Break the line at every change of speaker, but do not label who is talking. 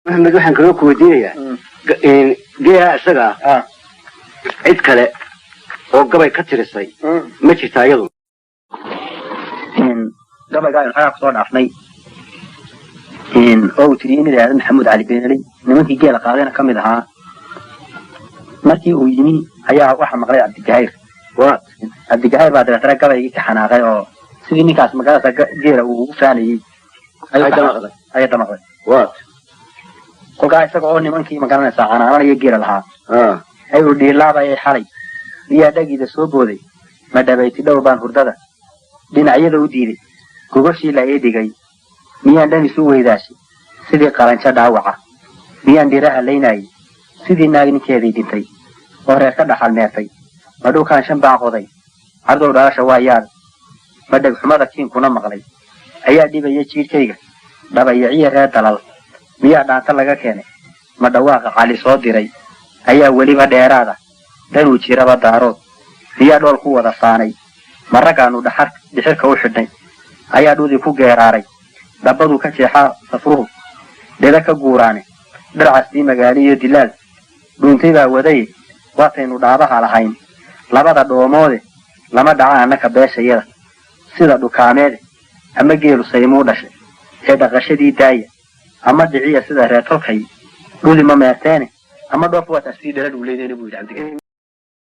محمد waxaan kaga koodinayaa geeya isaga cid kale oo gabay ka tirisay ma jirtaa iyadu
gabayga waxaa soo dhaafnay oo tiriyay inay Maxamed Ali Beenali nimankii geela qaadayna kamid ahaa markii uu yimi ayaa waxa maqlay Abdi Gahair baa dadka gabayga ka xanaaqay oo sidii ninkaas magaalada geela uu ugu faanayay ay damaqday kolkaa isaga oo nimankii magaranaysa canaanaya geela lahaa ayuu dhiilaabay xalay miyaa dhagiida soo booday ma dhabayti dhow baan hurdada dhinacyada u diiday gogashii la eedigay miyaan dhan isu weydaashay sidii qalanca dhaawaca miyaan dhiraha leynayay sidii naagninkeedii dhintay oo reer ka dhaxal meertay ma dhulkaan shan baan qoday cardow dhalasha waa yaal ma dhagxumada kiinkuna maqlay ayaa dhibaya jiirkayga dhabayaciya reer dalal miyaa dhaanta laga keenay ma dhawaaqa cali soo diray ayaa weliba dheeraada dhanuu jiraba daarood miyaa dhool ku wada saanay ma raggaanu dhixirka u xidhnay ayaa dhudii ku geeraaray dhabbaduu ka jeexaa safruhu dheda ka guuraane dharcastii magaaliyo dilaal dhuuntay baa wadaye waataynu dhaabaha lahayn labada dhoomoode lama dhaca annaka beeshayada sida dhukaameede ama geelu saymuu dhashay ee dhaqashadii daaya ama dhiciya sida reer tolkay dhuli ma meerteene ama dhoof waad asii dhalad uu leeyahay buu yidhi